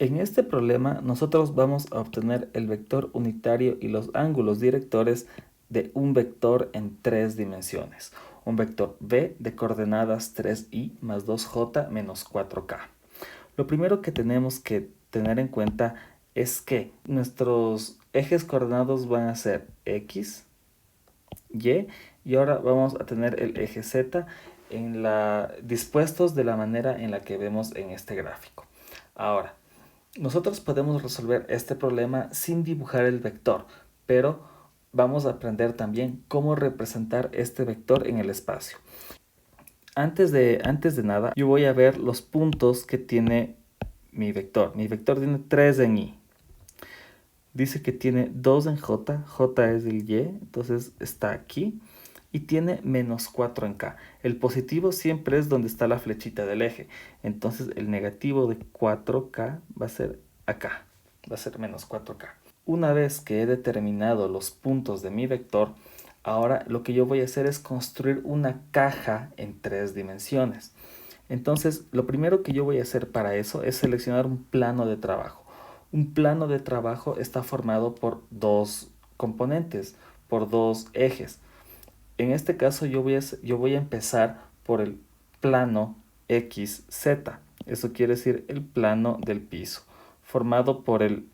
En este problema nosotros vamos a obtener el vector unitario y los ángulos directores de un vector en 3 dimensiones. Un vector v de coordenadas 3i más 2j menos 4k. Lo primero que tenemos que tener en cuenta es que nuestros ejes coordenados van a ser x, y ahora vamos a tener el eje z dispuestos de la manera en la que vemos en este gráfico. Ahora, nosotros podemos resolver este problema sin dibujar el vector, pero vamos a aprender también cómo representar este vector en el espacio. Antes de nada, yo voy a ver los puntos que tiene mi vector. Mi vector tiene 3 en y. Dice que tiene 2 en j, j es el y, entonces está aquí. Y tiene menos 4 en k. El positivo siempre es donde está la flechita del eje. Entonces el negativo de 4k va a ser acá. Va a ser menos 4k. Una vez que he determinado los puntos de mi vector, ahora lo que yo voy a hacer es construir una caja en 3 dimensiones. Entonces lo primero que yo voy a hacer para eso es seleccionar un plano de trabajo. Un plano de trabajo está formado por 2 componentes, por 2 ejes. En este caso yo voy a empezar por el plano XZ. Eso quiere decir el plano del piso, formado por el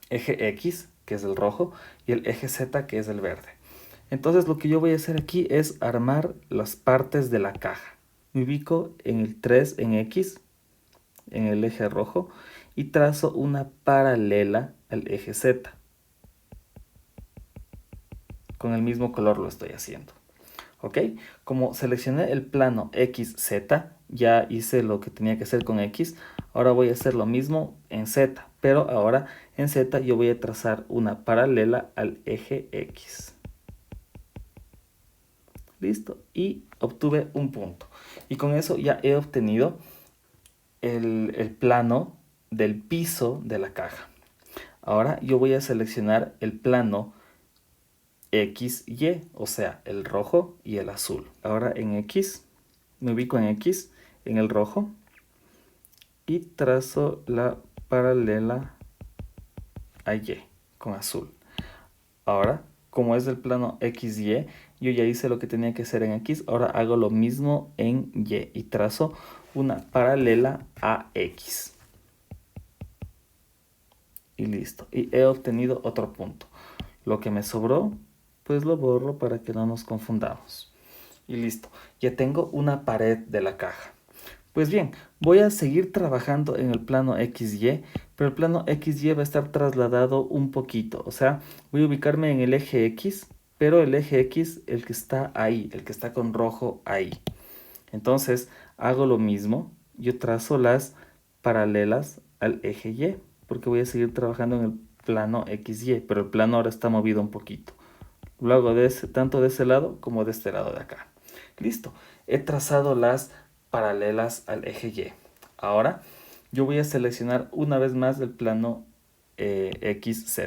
eje X, que es el rojo, y el eje Z, que es el verde. Entonces lo que yo voy a hacer aquí es armar las partes de la caja. Me ubico en el 3 en X, en el eje rojo, y trazo una paralela al eje Z. Con el mismo color lo estoy haciendo. ¿Ok? Como seleccioné el plano XZ, ya hice lo que tenía que hacer con X, ahora voy a hacer lo mismo en Z, pero ahora en Z yo voy a trazar una paralela al eje X. Listo, y obtuve un punto. Y con eso ya he obtenido el plano del piso de la caja. Ahora yo voy a seleccionar el plano XY, o sea, el rojo y el azul. Ahora en X, me ubico en X, en el rojo, y trazo la paralela a Y con azul. Ahora, como es del plano XY, yo ya hice lo que tenía que hacer en X, ahora hago lo mismo en Y y trazo una paralela a X. Y listo, y he obtenido otro punto. Lo que me sobró, pues lo borro para que no nos confundamos. Y listo, ya tengo una pared de la caja. Pues bien, voy a seguir trabajando en el plano XY, pero el plano XY va a estar trasladado un poquito. O sea, voy a ubicarme en el eje X, pero el eje X, el que está ahí, el que está con rojo ahí. Entonces, hago lo mismo. Yo trazo las paralelas al eje Y, porque voy a seguir trabajando en el plano XY, pero el plano ahora está movido un poquito. Lo hago tanto de ese lado como de este lado de acá. Listo, he trazado las paralelas al eje Y. Ahora yo voy a seleccionar una vez más el plano XZ.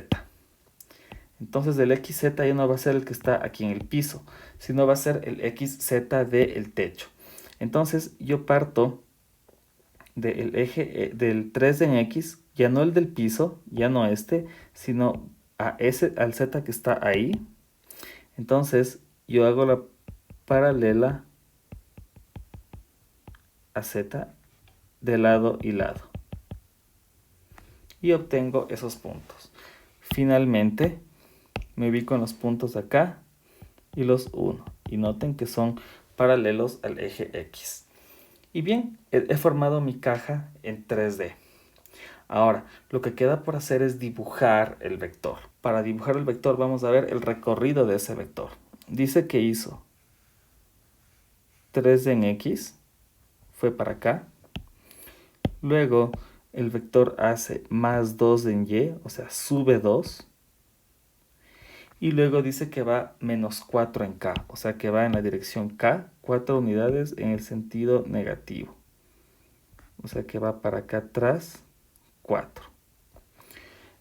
Entonces el XZ ya no va a ser el que está aquí en el piso, sino va a ser el XZ del techo. Entonces yo parto del eje del 3 en X, ya no el del piso, ya no este, sino al Z que está ahí. Entonces yo hago la paralela a Z de lado y lado. Y obtengo esos puntos. Finalmente, me ubico en los puntos de acá y los uno. Y noten que son paralelos al eje X. Y bien, he formado mi caja en 3D. Ahora, lo que queda por hacer es dibujar el vector. Para dibujar el vector vamos a ver el recorrido de ese vector. Dice que hizo 3 en X, fue para acá. Luego el vector hace más 2 en Y, o sea, sube 2. Y luego dice que va menos 4 en K, o sea que va en la dirección K, 4 unidades en el sentido negativo. O sea que va para acá atrás 4.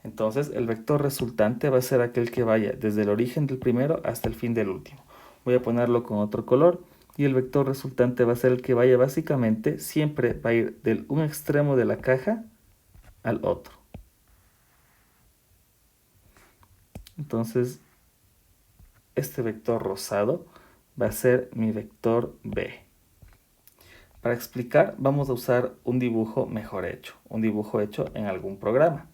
Entonces el vector resultante va a ser aquel que vaya desde el origen del primero hasta el fin del último. Voy a ponerlo con otro color. Y el vector resultante va a ser el que vaya básicamente, siempre va a ir del un extremo de la caja al otro. Entonces, este vector rosado va a ser mi vector B. Para explicar, vamos a usar un dibujo mejor hecho, un dibujo hecho en algún programa.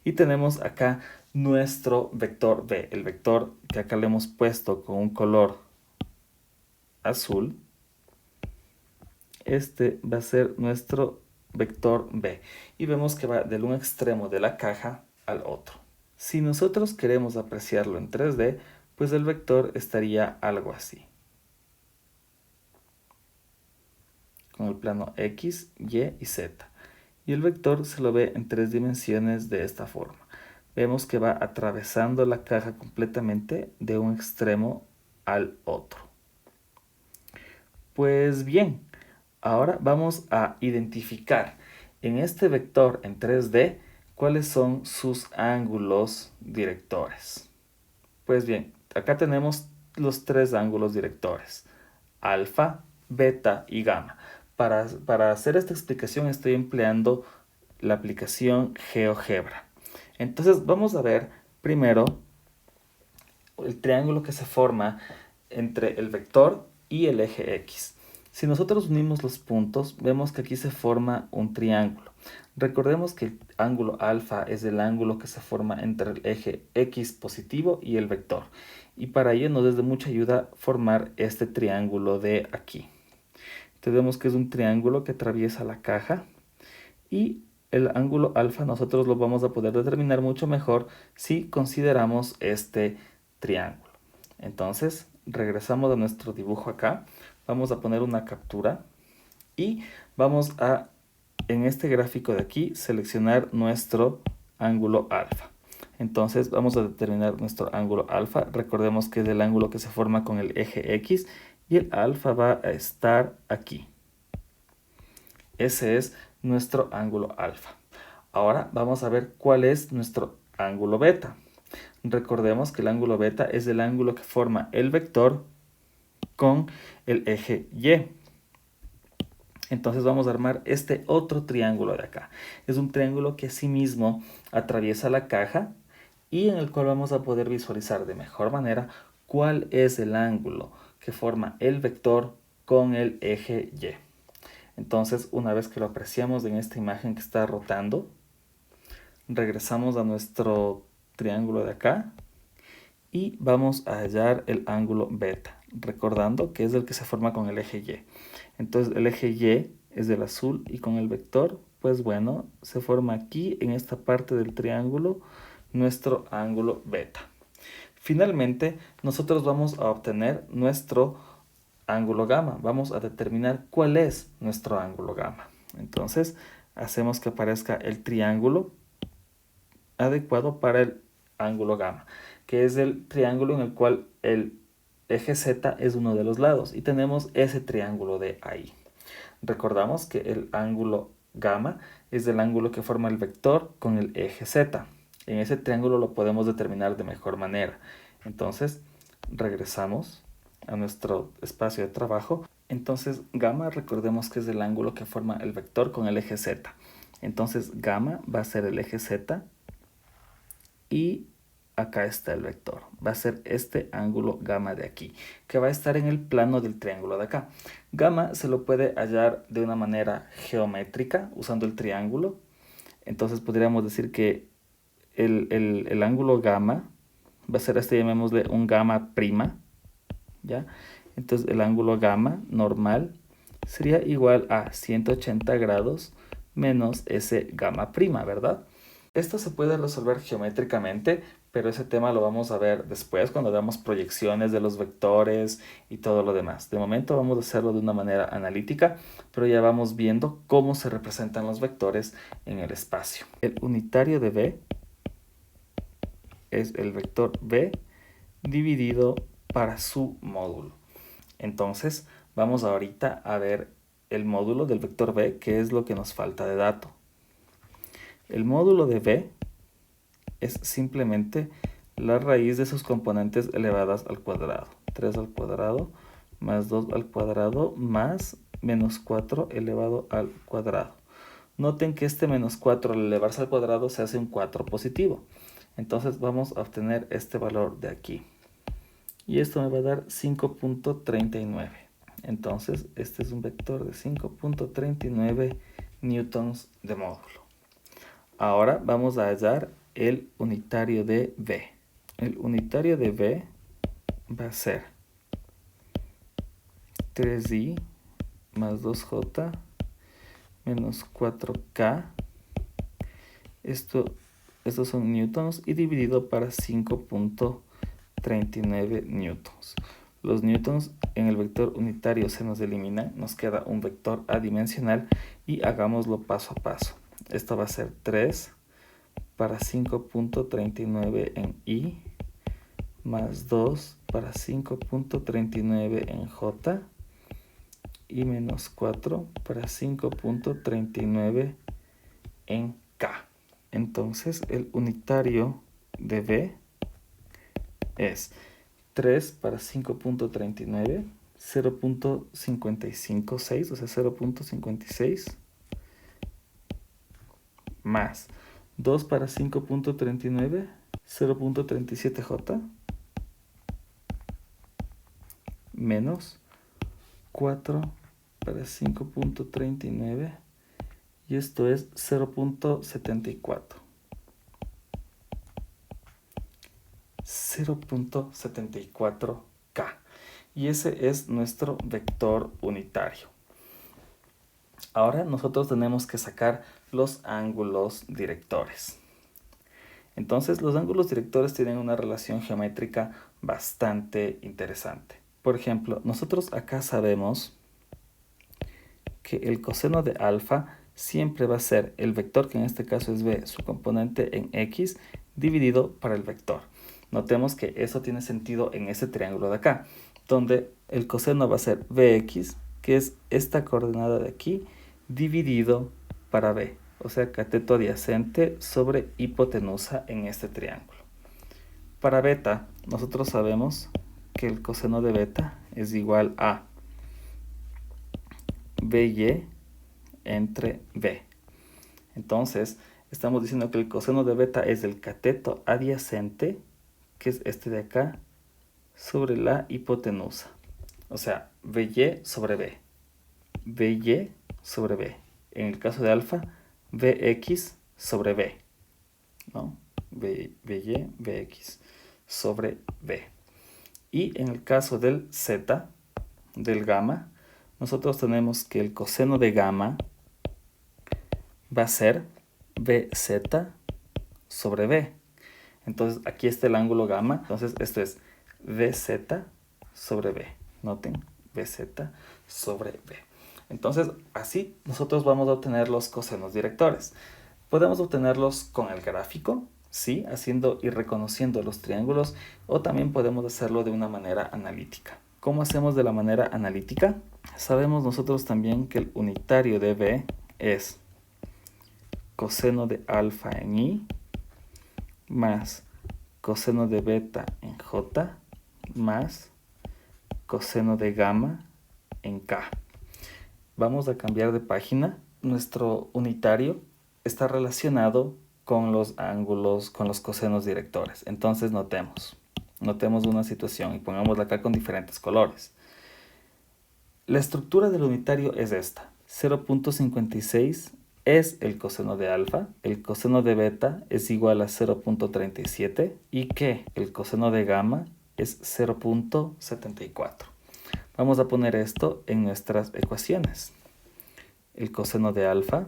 Y tenemos acá nuestro vector B, el vector que acá le hemos puesto con un color azul. Este va a ser nuestro vector B. Y vemos que va del un extremo de la caja al otro. Si nosotros queremos apreciarlo en 3D, pues el vector estaría algo así. Con el plano X, Y y Z. Y el vector se lo ve en 3 dimensiones de esta forma. Vemos que va atravesando la caja completamente de un extremo al otro. Pues bien, ahora vamos a identificar en este vector en 3D cuáles son sus ángulos directores. Pues bien, acá tenemos los 3 ángulos directores, alfa, beta y gamma. Para hacer esta explicación estoy empleando la aplicación GeoGebra. Entonces vamos a ver primero el triángulo que se forma entre el vector y el eje X. Si nosotros unimos los puntos, vemos que aquí se forma un triángulo. Recordemos que el ángulo alfa es el ángulo que se forma entre el eje X positivo y el vector. Y para ello nos es de mucha ayuda formar este triángulo de aquí. Entonces vemos que es un triángulo que atraviesa la caja y el ángulo alfa nosotros lo vamos a poder determinar mucho mejor si consideramos este triángulo. Entonces regresamos a nuestro dibujo acá, vamos a poner una captura y vamos a, en este gráfico de aquí, seleccionar nuestro ángulo alfa. Entonces vamos a determinar nuestro ángulo alfa. Recordemos que es el ángulo que se forma con el eje X y el alfa va a estar aquí. Ese es nuestro ángulo alfa. Ahora vamos a ver cuál es nuestro ángulo beta. Recordemos que el ángulo beta es el ángulo que forma el vector con el eje Y. Entonces vamos a armar este otro triángulo de acá. Es un triángulo que asimismo atraviesa la caja y en el cual vamos a poder visualizar de mejor manera cuál es el ángulo que forma el vector con el eje Y. Entonces, una vez que lo apreciamos en esta imagen que está rotando, regresamos a nuestro triángulo de acá y vamos a hallar el ángulo beta, recordando que es el que se forma con el eje Y. Entonces, el eje Y es el azul y con el vector, pues bueno, se forma aquí en esta parte del triángulo nuestro ángulo beta. Finalmente, nosotros vamos a obtener nuestro ángulo gamma. Vamos a determinar cuál es nuestro ángulo gamma. Entonces, hacemos que aparezca el triángulo adecuado para el ángulo gamma, que es el triángulo en el cual el eje Z es uno de los lados y tenemos ese triángulo de ahí. Recordamos que el ángulo gamma es el ángulo que forma el vector con el eje Z. En ese triángulo lo podemos determinar de mejor manera. Entonces, regresamos a nuestro espacio de trabajo. Entonces, gamma, recordemos que es el ángulo que forma el vector con el eje Z. Entonces, gamma va a ser el eje Z y acá está el vector. Va a ser este ángulo gamma de aquí, que va a estar en el plano del triángulo de acá. Gamma se lo puede hallar de una manera geométrica usando el triángulo. Entonces podríamos decir que el ángulo gamma va a ser este, llamémosle un gamma prima, ¿ya? Entonces el ángulo gamma normal sería igual a 180 grados menos ese gamma prima, ¿verdad? Esto se puede resolver geométricamente, pero ese tema lo vamos a ver después cuando veamos proyecciones de los vectores y todo lo demás. De momento vamos a hacerlo de una manera analítica, pero ya vamos viendo cómo se representan los vectores en el espacio. El unitario de B es el vector B dividido para su módulo. Entonces vamos ahorita a ver el módulo del vector B, que es lo que nos falta de dato. El módulo de B es simplemente la raíz de sus componentes elevadas al cuadrado. 3 al cuadrado más 2 al cuadrado más menos 4 elevado al cuadrado. Noten que este menos 4 al elevarse al cuadrado se hace un 4 positivo. Entonces vamos a obtener este valor de aquí. Y esto me va a dar 5.39. Entonces este es un vector de 5.39 newtons de módulo. Ahora vamos a hallar el unitario de V. El unitario de V va a ser 3i más 2j menos 4k. Estos son newtons y dividido para 5.39 newtons. Los newtons en el vector unitario se nos eliminan, nos queda un vector adimensional y hagámoslo paso a paso. Esto va a ser 3 para 5.39 en i más 2 para 5.39 en j y menos 4 para 5.39 en k. Entonces el unitario de V es 3 para 5.39, 0.556, o sea 0.56, más 2 para 5.39, 0.37j, menos 4 para 5.39, y esto es 0.74. 0.74k. Y ese es nuestro vector unitario. Ahora nosotros tenemos que sacar los ángulos directores. Entonces los ángulos directores tienen una relación geométrica bastante interesante. Por ejemplo, nosotros acá sabemos que el coseno de alfa siempre va a ser el vector, que en este caso es b, su componente en x, dividido para el vector. Notemos que eso tiene sentido en este triángulo de acá, donde el coseno va a ser bx, que es esta coordenada de aquí, dividido para b, o sea, cateto adyacente sobre hipotenusa en este triángulo. Para beta, nosotros sabemos que el coseno de beta es igual a by entre b. Entonces, estamos diciendo que el coseno de beta es el cateto adyacente, que es este de acá, sobre la hipotenusa. O sea, by sobre b. By sobre b. En el caso de alfa, bx sobre b. ¿No? By, bx sobre b. Y en el caso del z, del gamma, nosotros tenemos que el coseno de gamma va a ser bz sobre b. Entonces aquí está el ángulo gamma. Entonces esto es bz sobre b. Noten, bz sobre b. Entonces así nosotros vamos a obtener los cosenos directores. Podemos obtenerlos con el gráfico, ¿sí? Haciendo y reconociendo los triángulos, o también podemos hacerlo de una manera analítica. ¿Cómo hacemos de la manera analítica? Sabemos nosotros también que el unitario de b es coseno de alfa en i más coseno de beta en j más coseno de gamma en k. Vamos a cambiar de página. Nuestro unitario está relacionado con los ángulos, con los cosenos directores. Entonces notemos una situación y pongámosla acá con diferentes colores. La estructura del unitario es esta. 0.56 es el coseno de alfa, el coseno de beta es igual a 0.37 y que el coseno de gamma es 0.74. Vamos a poner esto en nuestras ecuaciones. El coseno de alfa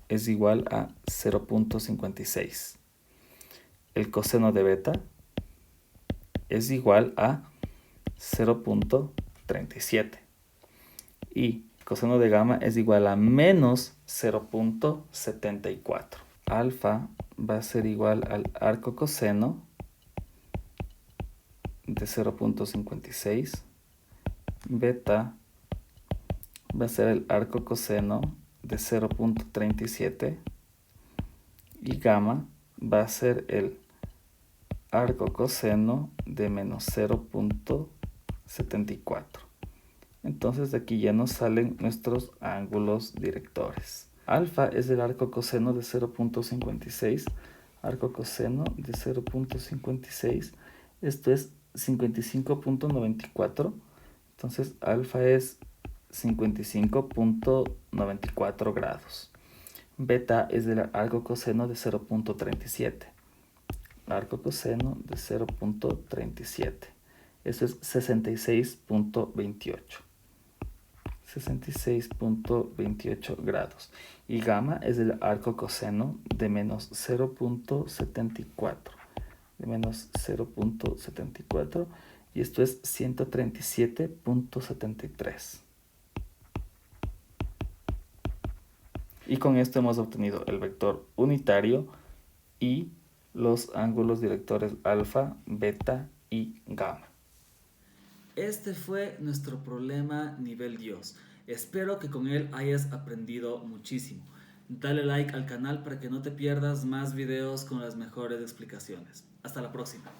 es igual a 0.56. El coseno de beta es igual a 0.37. Y coseno de gamma es igual a menos 0.74. Alfa va a ser igual al arco coseno de 0.56. Beta va a ser el arco coseno de 0.37. Y gamma va a ser el arco coseno de menos 0.74. Entonces de aquí ya nos salen nuestros ángulos directores. Alfa es el arco coseno de 0.56. Arco coseno de 0.56. Esto es 55.94. Entonces alfa es 55.94 grados. Beta es el arco coseno de 0.37. Arco coseno de 0.37. Eso es 66.28. 66.28 grados. Y gamma es el arco coseno de menos 0.74. De menos 0.74. Y esto es 137.73. Y con esto hemos obtenido el vector unitario y los ángulos directores alfa, beta y gamma. Este fue nuestro problema nivel Dios. Espero que con él hayas aprendido muchísimo. Dale like al canal para que no te pierdas más videos con las mejores explicaciones. Hasta la próxima.